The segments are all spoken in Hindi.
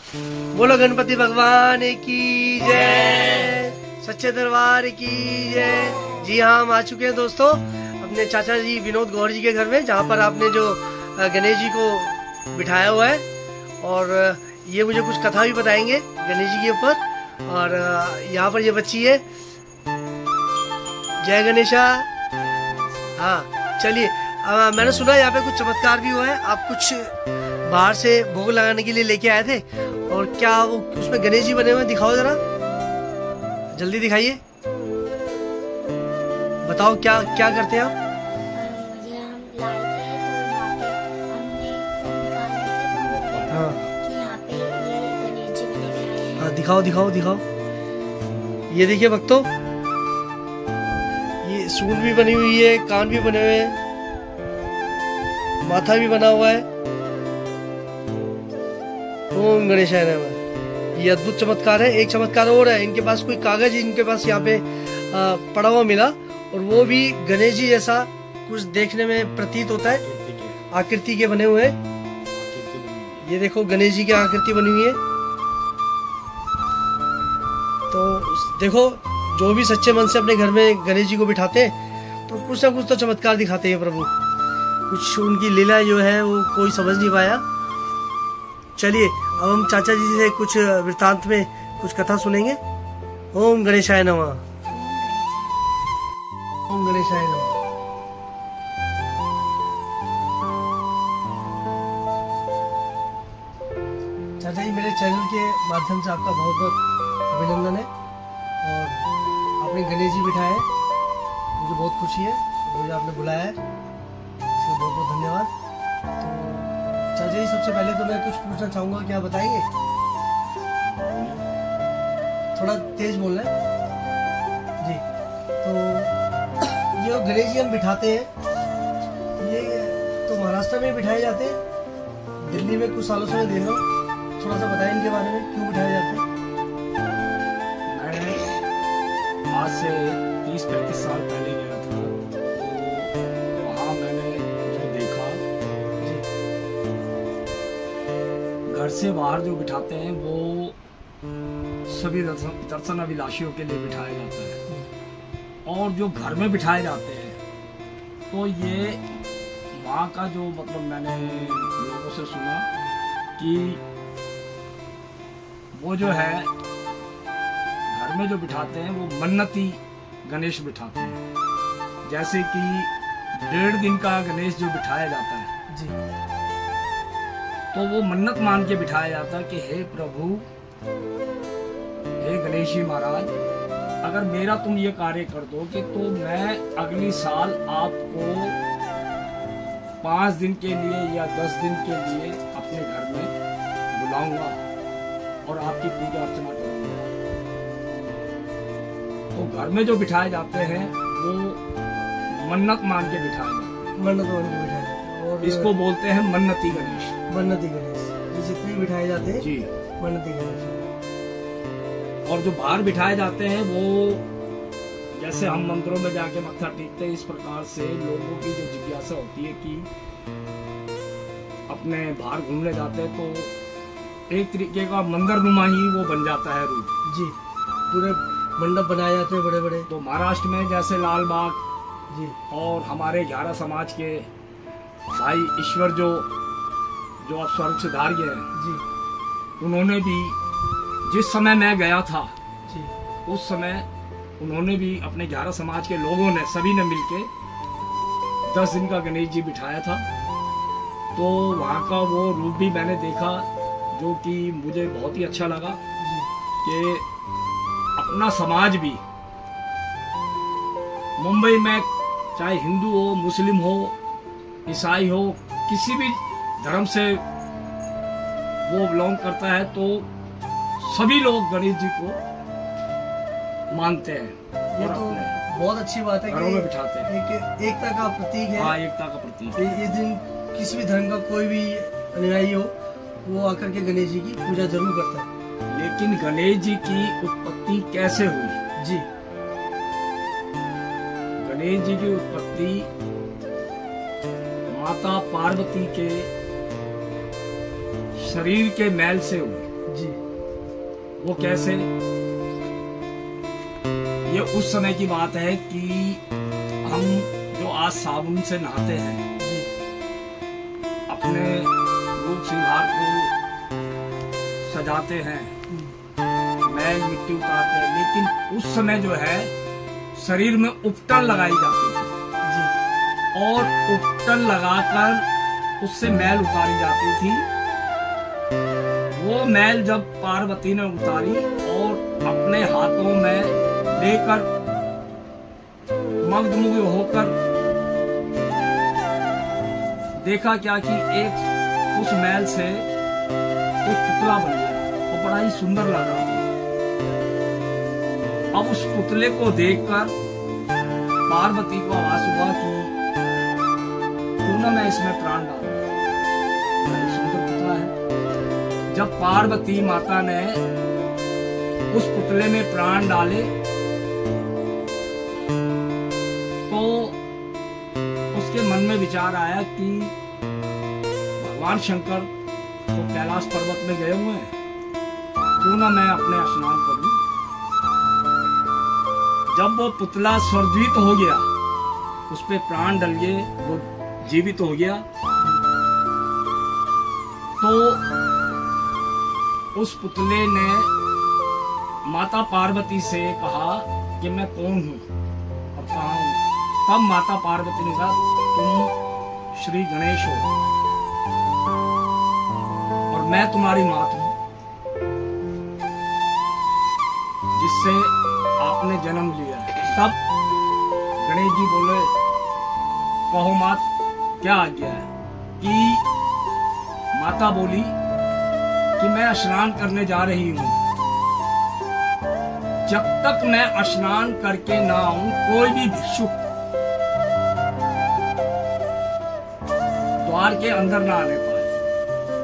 बोलो गणपति भगवान की जय, सच्चे दरबार की जय। जी हाँ, हम आ चुके हैं दोस्तों अपने चाचा जी विनोद गौर जी के घर में, जहाँ पर आपने जो गणेश जी को बिठाया हुआ है। और ये मुझे कुछ कथा भी बताएंगे गणेश जी के ऊपर। और यहाँ पर ये बच्ची है, जय गणेशा। हाँ चलिए, मैंने सुना यहाँ पे कुछ चमत्कार भी हुआ है। आप कुछ बाहर से भोग लगाने के लिए लेके आए थे, और क्या वो उसमें गणेश जी बने हुए, दिखाओ जरा, जल्दी दिखाइए। बताओ क्या क्या करते हैं आप? हाँ हाँ, दिखाओ दिखाओ दिखाओ। ये देखिए भक्तों, ये सूंड भी बनी हुई है, कान भी बने हुए हैं, माथा भी बना हुआ है। ओम गणेशाय नमः। ये अद्भुत चमत्कार है। एक चमत्कार और है, इनके पास कोई कागज इनके पास यहाँ पे पड़ा हुआ मिला, और वो भी गणेश जी जैसा कुछ देखने में प्रतीत होता है, आकृति के बने हुए। ये देखो गणेश जी की आकृति बनी हुई है। तो देखो, जो भी सच्चे मन से अपने घर में गणेश जी को बिठाते हैं तो कुछ ना कुछ तो चमत्कार दिखाते हैं प्रभु। कुछ उनकी लीला जो है वो कोई समझ नहीं पाया। चलिए अब हम चाचा जी से कुछ वृत्तांत में कुछ कथा सुनेंगे। ओम गणेशाय नमः। ओम गणेशाय नमः। चाचा जी, मेरे चैनल के माध्यम से आपका बहुत बहुत अभिनंदन है, और आपने गणेश जी बिठाए हैं, मुझे बहुत खुशी है। मुझे आपने बुलाया है, इसलिए बहुत बहुत धन्यवाद। तो चाचा जी, सबसे पहले तो मैं कुछ पूछना चाहूँगा, क्या बताएंगे? थोड़ा तेज बोलना है जी। तो जो गणेश जी हम बिठाते हैं, ये तो महाराष्ट्र में बिठाए जाते हैं, दिल्ली में कुछ सालों से मैं देख रहा हूँ। थोड़ा सा बताएं इनके बारे में, क्यों बिठाए जाते हैं? मैं आज से 30-35 साल पहले गया था, तो वहाँ मैंने जो देखा, घर से बाहर जो बिठाते हैं वो सभी दर्शन अभिलाषियों के लिए बिठाया जाता है, और जो घर में बिठाए जाते हैं तो ये वहाँ का जो मतलब मैंने लोगों से सुना कि वो जो है घर में जो बिठाते हैं वो मन्नती गणेश बिठाते हैं। जैसे कि 1.5 दिन का गणेश जो बिठाया जाता है जी, तो वो मन्नत मान के बिठाया जाता है कि हे प्रभु, हे गणेश जी महाराज, अगर मेरा तुम ये कार्य कर दोगे तो मैं अगली साल आपको 5 दिन के लिए या 10 दिन के लिए अपने घर में बुलाऊंगा और आपकी पूजा अर्चना करूंगा। तो घर में जो बिठाए जाते हैं वो मन्नत मान के बिठाए जाते हैं, मन्नत मान के बिठाए जाते हैं, और इसको बोलते हैं मन्नती गणेश। मन्नती गणेश जितने भी बिठाए जाते हैं जी, मन्नती गणेश। और जो बाहर बिठाए जाते हैं वो जैसे हम मंदिरों में जाके मत्था टेकते हैं, इस प्रकार से लोगों की जो जिज्ञासा होती है कि अपने बाहर घूमने जाते हैं तो एक तरीके का मंदिरनुमा ही वो बन जाता है रूप जी। पूरे मंडप बनाए जाते हैं बड़े बड़े। तो महाराष्ट्र में जैसे लाल बाग जी, और हमारे 11 समाज के भाई ईश्वर जो अब स्वर्ग सिधार्य हैं जी, उन्होंने भी, जिस समय मैं गया था जी, उस समय उन्होंने भी अपने 11 समाज के लोगों ने सभी ने मिलके 10 दिन का गणेश जी बिठाया था। तो वहाँ का वो रूप भी मैंने देखा, जो कि मुझे बहुत ही अच्छा लगा कि अपना समाज भी मुंबई में, चाहे हिंदू हो, मुस्लिम हो, ईसाई हो, किसी भी धर्म से वो बिलोंग करता है, तो सभी लोग गणेश जी को मानते हैं। ये और तो अपने बहुत अच्छी बात है घरों में बिठाते हैं। एक एकता का प्रतीक है। हाँ, एकता का प्रतीक है। इस दिन किसी भी धर्म का कोई भी अनुयायी हो, वो आकर के गणेश जी की पूजा जरूर करता है। लेकिन गणेश जी की उत्पत्ति कैसे हुई? जी, गणेश जी की उत्पत्ति माता पार्वती के शरीर के मैल से हुई। जी। वो कैसे? ये उस समय की बात है कि हम जो आज साबुन से नहाते हैं, जी। अपने रूप श्रृंगार को सजाते हैं, मैल मिट्टी उतारते हैं, लेकिन उस समय जो है शरीर में उपटन लगाई जाती थी जी। और उपटन लगाकर उससे मैल उतारी जाती थी। वो मैल जब पार्वती ने उतारी और अपने हाथों में लेकर मग्न होकर देखा क्या कि एक उस मैल से एक पुतला बन गया और बड़ा ही सुंदर लग रहा था। अब उस पुतले को देखकर पार्वती को आभास हुआ कि क्यों ना मैं इसमें प्राण डालूं, बड़ा ही सुंदर पुतला है। जब पार्वती माता ने उस पुतले में प्राण डाले तो उसके मन में विचार आया कि भगवान शंकर तो कैलाश पर्वत में गए हुए हैं, क्यों ना मैं अपने स्नान करूं। जब वो पुतला स्वर्गीत हो गया, उस पे प्राण डल गए, वो जीवित हो गया, तो उस पुतले ने माता पार्वती से कहा कि मैं कौन हूं और कहां हूं। तब माता पार्वती ने कहा तुम श्री गणेश हो और मैं तुम्हारी माता हूं जिससे आपने जन्म लिया है। तब गणेश जी बोले कहो मात क्या आज्ञा है? कि माता बोली कि मैं स्नान करने जा रही हूं, जब तक मैं स्नान करके ना आऊं कोई भी भिक्षुक द्वार के अंदर ना आने पाए।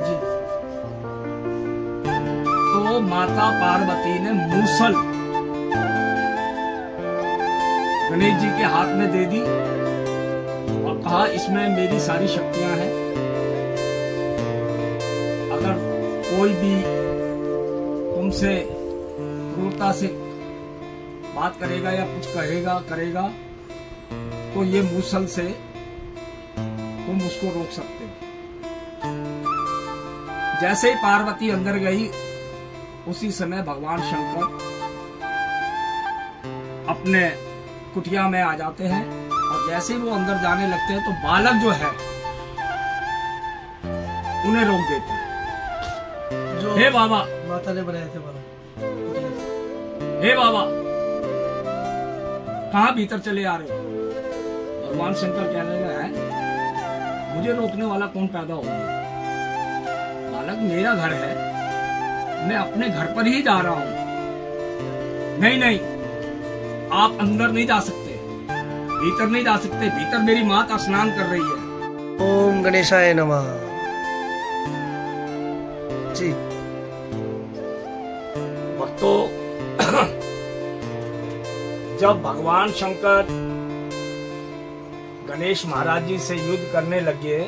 जी। तो माता पार्वती ने मूसल गणेश जी के हाथ में दे दी और कहा इसमें मेरी सारी शक्तियां हैं, अगर कोई भी तुमसे क्रूरता से बात करेगा या कुछ करेगा तो ये मूसल से तुम उसको रोक सकते हो। जैसे ही पार्वती अंदर गई उसी समय भगवान शंकर अपने कुटिया में आ जाते हैं और जैसे ही वो अंदर जाने लगते हैं तो बालक जो है उन्हें रोक देते हैं। जो हे बाबा, माता ने बनाए थे बालक। हे बाबा कहाँ भीतर चले आ रहे हो? भगवान शंकर कहने लगे हैं मुझे रोकने वाला कौन पैदा हो गया? बालक मेरा घर है, मैं अपने घर पर ही जा रहा हूं। नहीं, आप अंदर नहीं जा सकते, भीतर नहीं जा सकते, भीतर मेरी माता स्नान कर रही है। ओम गणेशाय नमः। जी। भक्तों, जब भगवान शंकर गणेश महाराज जी से युद्ध करने लगे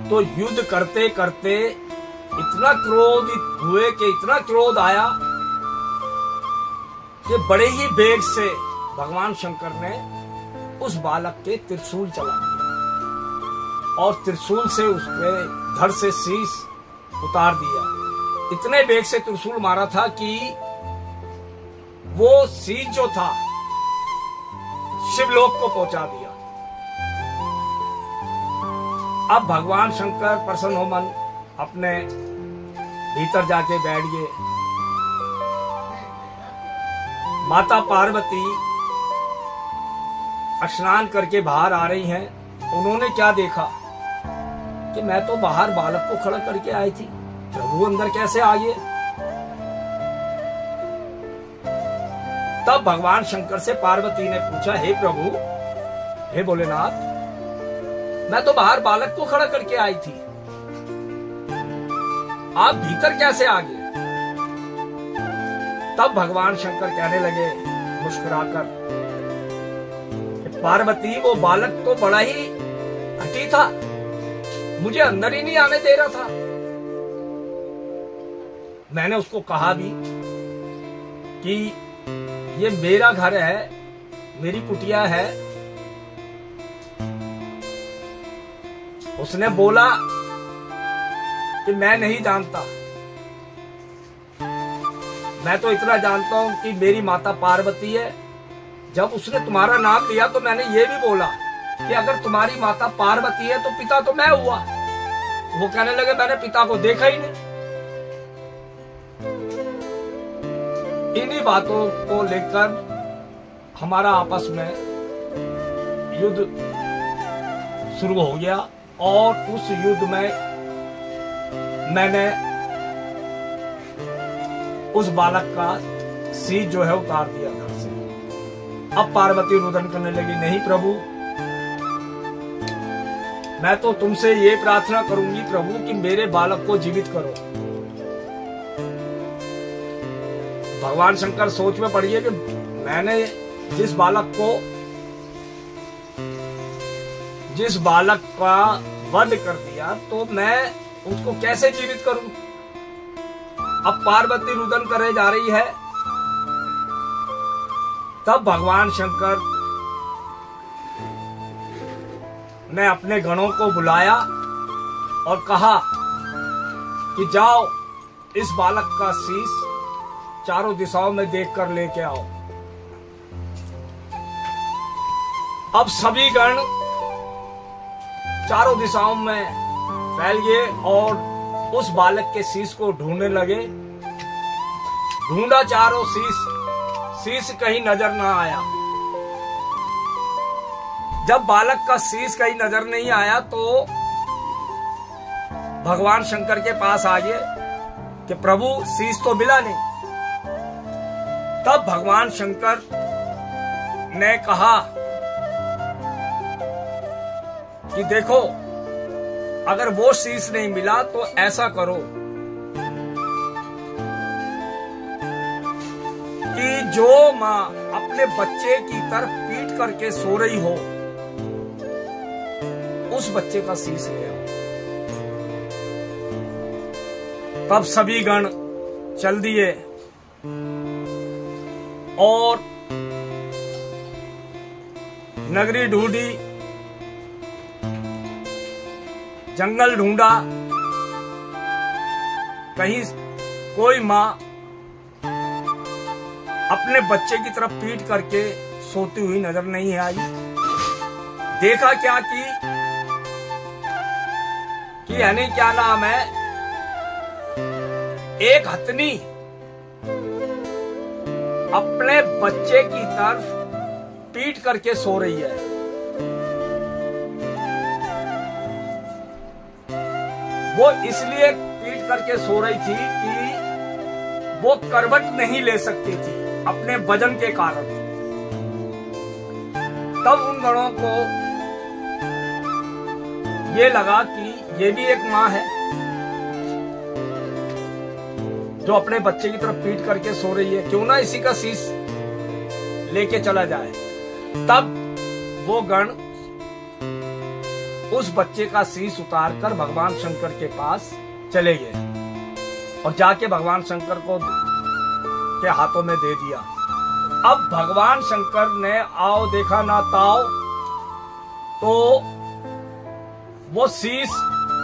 तो युद्ध करते करते इतना क्रोधित हुए कि इतना क्रोध आया कि बड़े ही वेग से भगवान शंकर ने उस बालक के त्रिशूल चला दिया और त्रिशूल से उसके धड़ से शीश उतार दिया। इतने वेग से त्रिशूल मारा था कि वो शीश जो था शिवलोक को पहुंचा दिया। अब भगवान शंकर प्रसन्न हो मन अपने भीतर जाके बैठ गए। माता पार्वती स्नान करके बाहर आ रही हैं। उन्होंने क्या देखा कि मैं तो बाहर बालक को खड़ा करके आई थी, प्रभु अंदर कैसे आ गए? तब भगवान शंकर से पार्वती ने पूछा, हे प्रभु, हे भोलेनाथ, मैं तो बाहर बालक को खड़ा करके आई थी, आप भीतर कैसे आ गए? तब भगवान शंकर कहने लगे मुस्कुराकर, पार्वती वो बालक तो बड़ा ही हठी था, मुझे अंदर ही नहीं आने दे रहा था। मैंने उसको कहा भी कि ये मेरा घर है, मेरी कुटिया है। उसने बोला कि मैं नहीं जानता, मैं तो इतना जानता हूं कि मेरी माता पार्वती है। जब उसने तुम्हारा नाम लिया तो मैंने ये भी बोला कि अगर तुम्हारी माता पार्वती है तो पिता तो मैं हुआ। वो कहने लगे मैंने पिता को देखा ही नहीं। इन्हीं बातों को लेकर हमारा आपस में युद्ध शुरू हो गया और उस युद्ध में मैंने उस बालक का शीश जो है उतार दिया घर से। अब पार्वती रुदन करने लगी, नहीं प्रभु, मैं तो तुमसे ये प्रार्थना करूंगी प्रभु कि मेरे बालक को जीवित करो। भगवान शंकर सोच में पड़िए कि मैंने जिस बालक का वध कर दिया तो मैं उसको कैसे जीवित करूं। अब पार्वती रुदन करे जा रही है। तब भगवान शंकर ने अपने गणों को बुलाया और कहा कि जाओ इस बालक का शीश चारों दिशाओं में देखकर लेके आओ। अब सभी गण चारों दिशाओं में फैल गए और उस बालक के शीश को ढूंढने लगे। ढूंढा चारों शीश कहीं नजर ना आया। जब बालक का शीश कहीं नजर नहीं आया तो भगवान शंकर के पास आ गए कि प्रभु शीश तो मिला नहीं। तब भगवान शंकर ने कहा कि देखो, अगर वो शीश नहीं मिला तो ऐसा करो कि जो माँ अपने बच्चे की तरफ पीट करके सो रही हो उस बच्चे का शीश ले आओ। तब सभी गण चल दिए और नगरी ढूंढी, जंगल ढूंढा, कहीं कोई माँ अपने बच्चे की तरफ पीट करके सोती हुई नजर नहीं आई। देखा क्या कि यानी क्या नाम है, एक हथनी अपने बच्चे की तरफ पीट करके सो रही है। वो इसलिए पीट करके सो रही थी कि वो करवट नहीं ले सकती थी अपने वजन के कारण। तब उन गणों को ये लगा कि ये भी एक माँ है जो अपने बच्चे की तरफ पीट करके सो रही है, क्यों ना इसी का शीश लेके चला जाए। तब वो गण उस बच्चे का शीश उतारकर भगवान शंकर के पास चले गए और जाके भगवान शंकर को के हाथों में दे दिया। अब भगवान शंकर ने आओ देखा ना ताओ तो वो शीश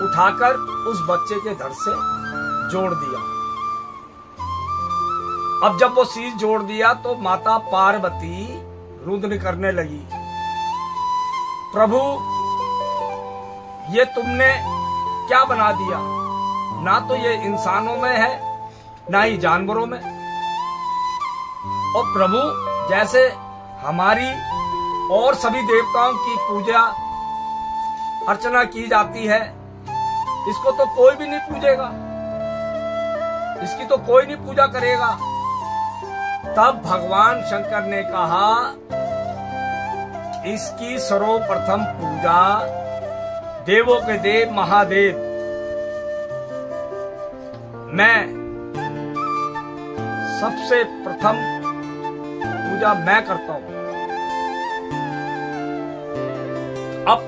उठाकर उस बच्चे के धड़ से जोड़ दिया। अब जब वो शीश जोड़ दिया तो माता पार्वती रुद्र करने लगी, प्रभु ये तुमने क्या बना दिया, ना तो ये इंसानों में है ना ही जानवरों में। और प्रभु जैसे हमारी और सभी देवताओं की पूजा अर्चना की जाती है, इसको तो कोई भी नहीं पूजेगा, इसकी तो कोई नहीं पूजा करेगा। तब भगवान शंकर ने कहा इसकी सर्वप्रथम पूजा देवों के देव महादेव मैं सबसे प्रथम पूजा मैं करता हूं। अब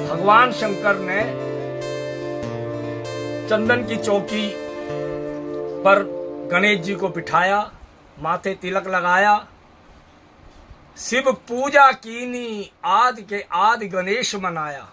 भगवान शंकर ने चंदन की चौकी पर गणेश जी को बिठाया, माथे तिलक लगाया, शिव पूजा कीनी, आदि के आदि गणेश मनाया।